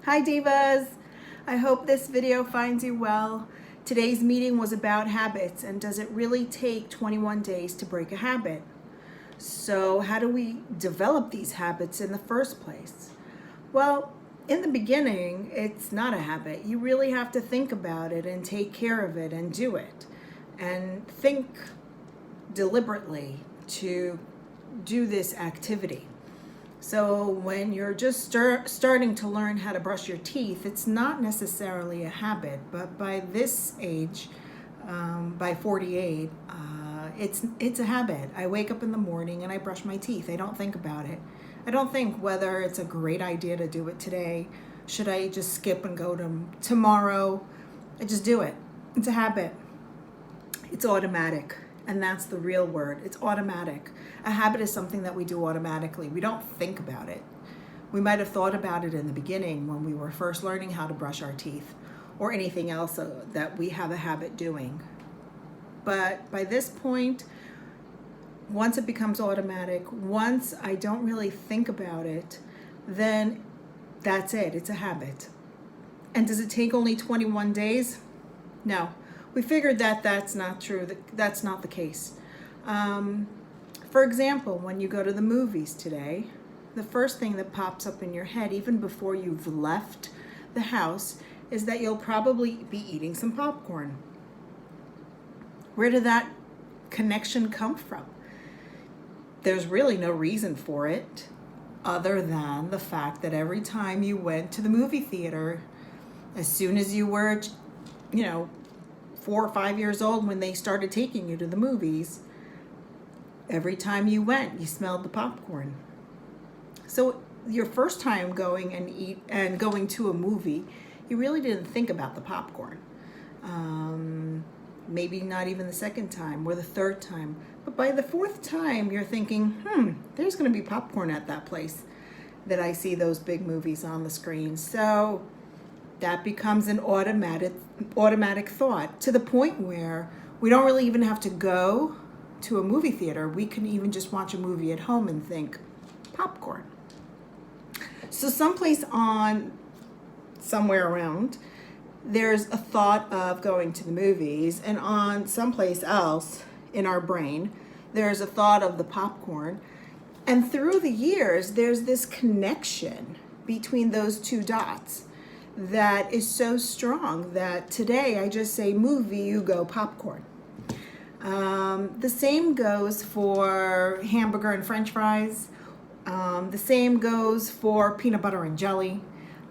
Hi Divas! I hope this video finds you well. Today's meeting was about habits and does it really take 21 days to break a habit? So how do we develop these habits in the first place? Well, in the beginning, it's not a habit. You really have to think about it and take care of it and do it. And think deliberately to do this activity. So when you're just starting to learn how to brush your teeth, it's not necessarily a habit, but by this age, by 48, it's a habit. I wake up in the morning and I brush my teeth. I don't think about it. I don't think whether it's a great idea to do it today. Should I just skip and go to tomorrow? I just do it. It's a habit. It's automatic. And that's the real word. It's automatic. A habit is something that we do automatically. We don't think about it. We might have thought about it in the beginning when we were first learning how to brush our teeth or anything else that we have a habit doing. But by this point, once it becomes automatic, once I don't really think about it, then that's it. It's a habit. And does it take only 21 days? No. We figured that that's not true. That's not the case. For example, when you go to the movies today, the first thing that pops up in your head, even before you've left the house, is that you'll probably be eating some popcorn. Where did that connection come from? There's really no reason for it other than the fact that every time you went to the movie theater, as soon as you were, 4 or 5 years old when they started taking you to the movies, every time you went, you smelled the popcorn. So your first time going to a movie, you really didn't think about the popcorn. Maybe not even the second time or the third time. But by the fourth time, you're thinking, there's going to be popcorn at that place that I see those big movies on the screen. So that becomes an automatic thought, to the point where we don't really even have to go to a movie theater. We can even just watch a movie at home and think popcorn. So somewhere around, there's a thought of going to the movies, and on someplace else in our brain, there's a thought of the popcorn. And through the years, there's this connection between those two dots that is so strong that today I just say movie, you go popcorn. The same goes for hamburger and French fries. The same goes for peanut butter and jelly.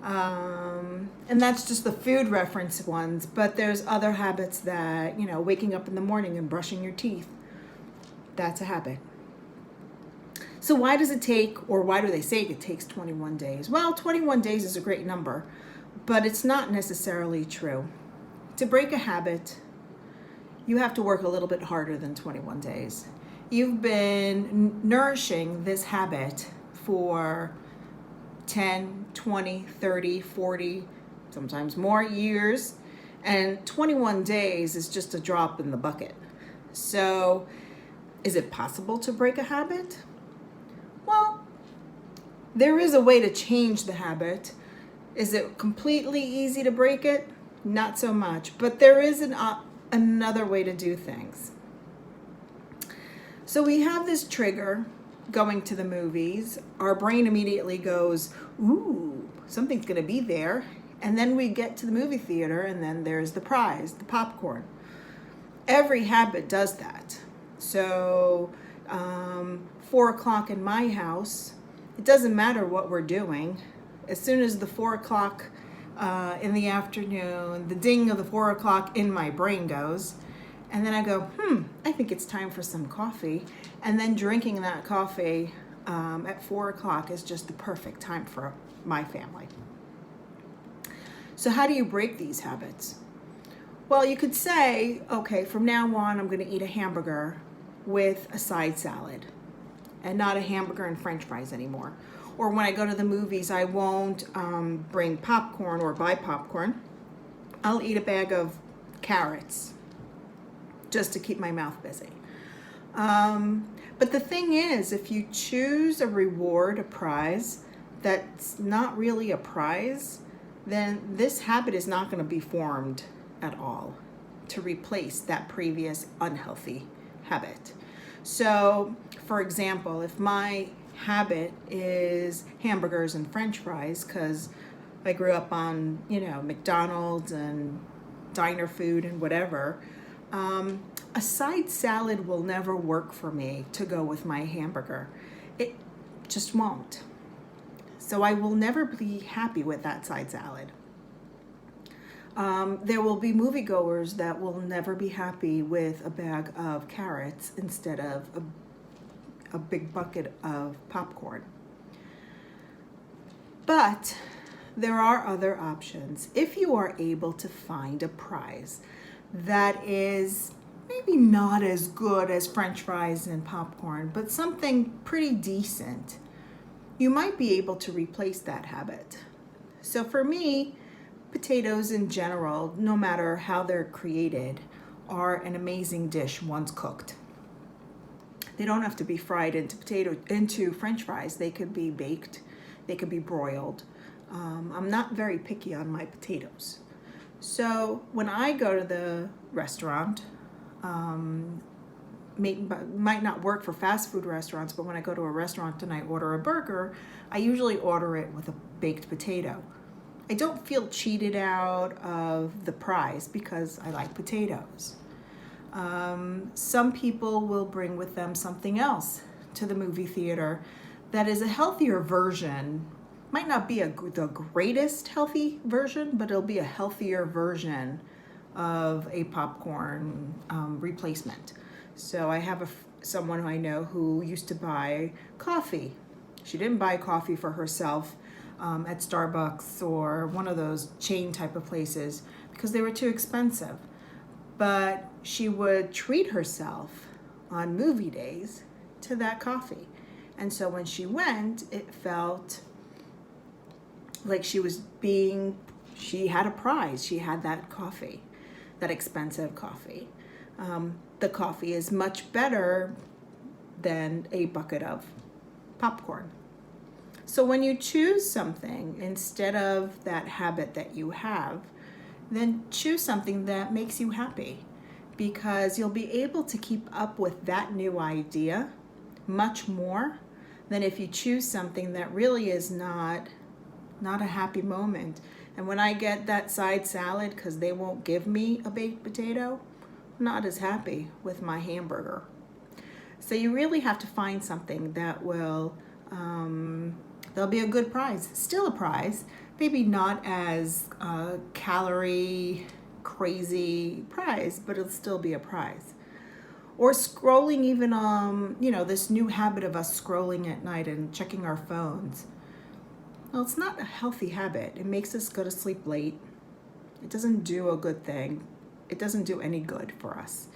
And that's just the food reference ones, but there's other habits that, waking up in the morning and brushing your teeth, that's a habit. So why do they say it takes 21 days? Well, 21 days is a great number, but it's not necessarily true. To break a habit, you have to work a little bit harder than 21 days. You've been nourishing this habit for 10, 20, 30, 40, sometimes more years, and 21 days is just a drop in the bucket. So, is it possible to break a habit? Well, there is a way to change the habit. Is it completely easy to break it? Not so much, but there is another way to do things. So we have this trigger going to the movies. Our brain immediately goes, ooh, something's going to be there. And then we get to the movie theater, and then there's the prize, the popcorn. Every habit does that. So 4 o'clock in my house, it doesn't matter what we're doing. As soon as the 4 o'clock in the afternoon, the ding of the 4 o'clock in my brain goes, and then I go, I think it's time for some coffee. And then drinking that coffee at 4 o'clock is just the perfect time for my family. So how do you break these habits? Well, you could say, okay, from now on, I'm going to eat a hamburger with a side salad and not a hamburger and French fries anymore. Or when I go to the movies, I won't bring popcorn or buy popcorn. I'll eat a bag of carrots just to keep my mouth busy. But the thing is, if you choose a reward, a prize, that's not really a prize, then this habit is not going to be formed at all to replace that previous unhealthy habit. So, for example, if my habit is hamburgers and French fries, because I grew up on, McDonald's and diner food and whatever, a side salad will never work for me to go with my hamburger. It just won't. So I will never be happy with that side salad. There will be moviegoers that will never be happy with a bag of carrots instead of a big bucket of popcorn. But there are other options. If you are able to find a prize that is maybe not as good as French fries and popcorn, but something pretty decent, you might be able to replace that habit. So for me, potatoes in general, no matter how they're created, are an amazing dish once cooked. They don't have to be fried into French fries. They could be baked, they could be broiled. I'm not very picky on my potatoes. So when I go to the restaurant, might not work for fast food restaurants, but when I go to a restaurant and I order a burger, I usually order it with a baked potato. I don't feel cheated out of the prize because I like potatoes. Some people will bring with them something else to the movie theater that is a healthier version. Might not be the greatest healthy version, but it'll be a healthier version of a popcorn replacement. So I have someone I know who used to buy coffee. She didn't buy coffee for herself at Starbucks or one of those chain type of places because they were too expensive. But she would treat herself on movie days to that coffee. And so when she went, it felt like she had a prize. She had that coffee, that expensive coffee. The coffee is much better than a bucket of popcorn. So when you choose something instead of that habit that you have, then choose something that makes you happy, because you'll be able to keep up with that new idea much more than if you choose something that really is not a happy moment. And when I get that side salad because they won't give me a baked potato, I'm not as happy with my hamburger. So you really have to find something that will, there'll be a good prize, still a prize, maybe not as calorie crazy prize, but it'll still be a prize. Or scrolling even, this new habit of us scrolling at night and checking our phones. Well, it's not a healthy habit. It makes us go to sleep late. It doesn't do a good thing. It doesn't do any good for us.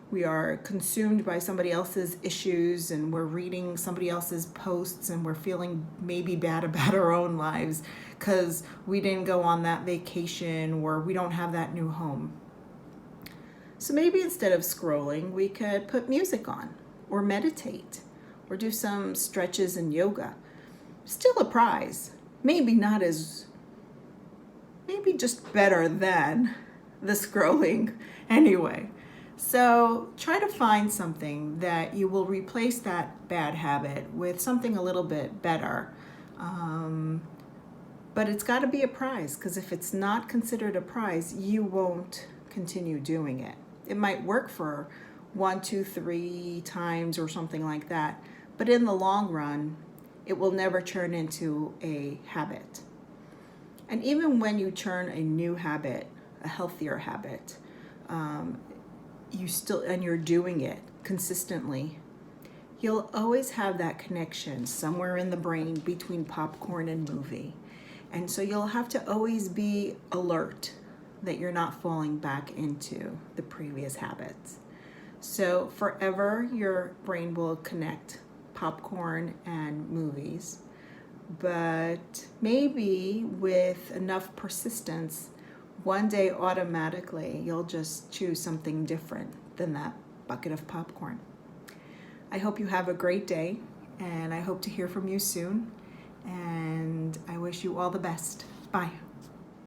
We are consumed by somebody else's issues, and we're reading somebody else's posts, and we're feeling maybe bad about our own lives because we didn't go on that vacation or we don't have that new home. So maybe instead of scrolling, we could put music on or meditate or do some stretches and yoga. Still a prize. Maybe just better than the scrolling anyway. So try to find something that you will replace that bad habit with something a little bit better. But it's got to be a prize, because if it's not considered a prize, you won't continue doing it. It might work for 1, 2, 3 times or something like that, but in the long run, it will never turn into a habit. And even when you turn a new habit, a healthier habit, you're doing it consistently, you'll always have that connection somewhere in the brain between popcorn and movie. And so you'll have to always be alert that you're not falling back into the previous habits. So forever, your brain will connect popcorn and movies, but maybe with enough persistence, one day automatically you'll just choose something different than that bucket of popcorn. I hope you have a great day, and I hope to hear from you soon, and I wish you all the best. Bye.